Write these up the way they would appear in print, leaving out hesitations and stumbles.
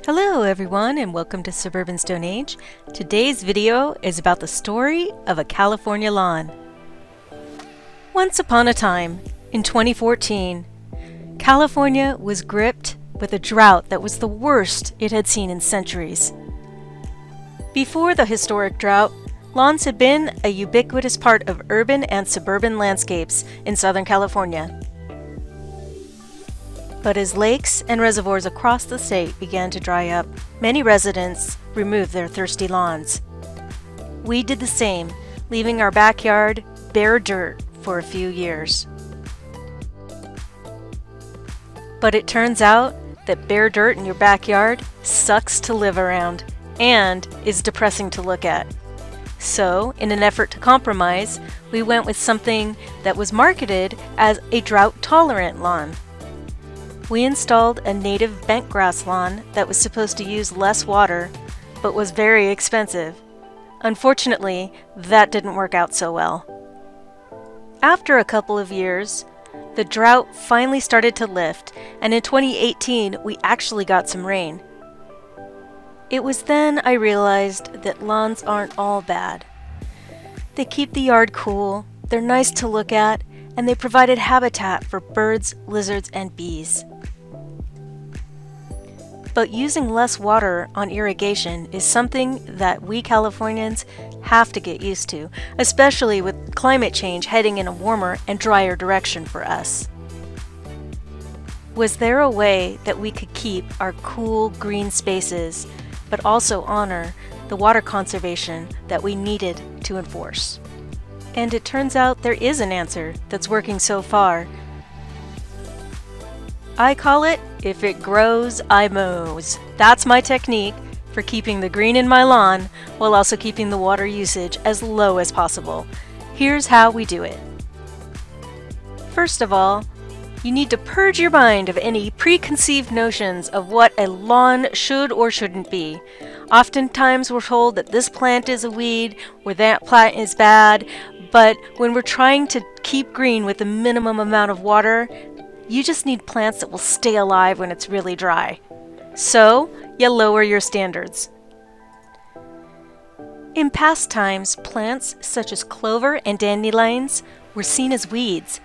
Hello everyone and welcome to Suburban Stone Age. Today's video is about the story of a California lawn. Once upon a time, in 2014, California was gripped with a drought that was the worst it had seen in centuries. Before the historic drought, lawns had been a ubiquitous part of urban and suburban landscapes in Southern California. But as lakes and reservoirs across the state began to dry up, many residents removed their thirsty lawns. We did the same, leaving our backyard bare dirt for a few years. But it turns out that bare dirt in your backyard sucks to live around and is depressing to look at. So, in an effort to compromise, we went with something that was marketed as a drought-tolerant lawn. We installed a native bentgrass lawn that was supposed to use less water, but was very expensive. Unfortunately, that didn't work out so well. After a couple of years, the drought finally started to lift, and in 2018, we actually got some rain. It was then I realized that lawns aren't all bad. They keep the yard cool, they're nice to look at, and they provided habitat for birds, lizards, and bees. But using less water on irrigation is something that we Californians have to get used to, especially with climate change heading in a warmer and drier direction for us. Was there a way that we could keep our cool green spaces, but also honor the water conservation that we needed to enforce? And it turns out there is an answer that's working so far. I call it, if it grows, I mows. That's my technique for keeping the green in my lawn while also keeping the water usage as low as possible. Here's how we do it. First of all, you need to purge your mind of any preconceived notions of what a lawn should or shouldn't be. Oftentimes we're told that this plant is a weed or that plant is bad, but when we're trying to keep green with the minimum amount of water, you just need plants that will stay alive when it's really dry. So, you lower your standards. In past times, plants such as clover and dandelions were seen as weeds,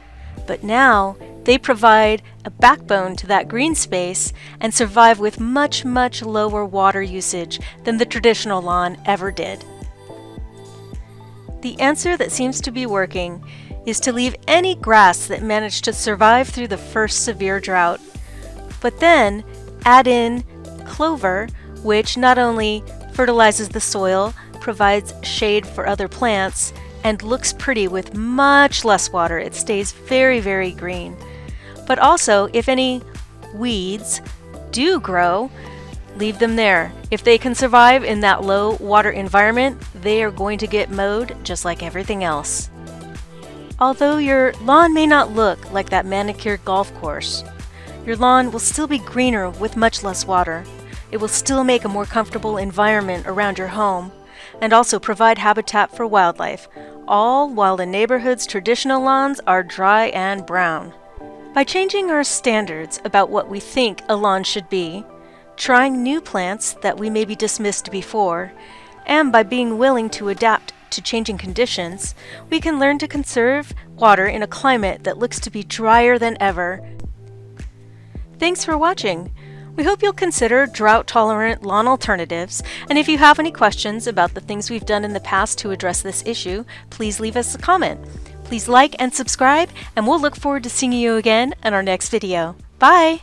but now they provide a backbone to that green space and survive with much, much lower water usage than the traditional lawn ever did. The answer that seems to be working is to leave any grass that managed to survive through the first severe drought, but then add in clover, which not only fertilizes the soil, provides shade for other plants, and looks pretty with much less water. It stays very, very green. But also, if any weeds do grow, leave them there. If they can survive in that low water environment, they are going to get mowed just like everything else. Although your lawn may not look like that manicured golf course, your lawn will still be greener with much less water. It will still make a more comfortable environment around your home and also provide habitat for wildlife, all while the neighborhood's traditional lawns are dry and brown. By changing our standards about what we think a lawn should be, trying new plants that we maybe dismissed before, and by being willing to adapt to changing conditions, we can learn to conserve water in a climate that looks to be drier than ever. Thanks for watching. We hope you'll consider drought-tolerant lawn alternatives, and if you have any questions about the things we've done in the past to address this issue, please leave us a comment. Please like and subscribe, and we'll look forward to seeing you again in our next video. Bye!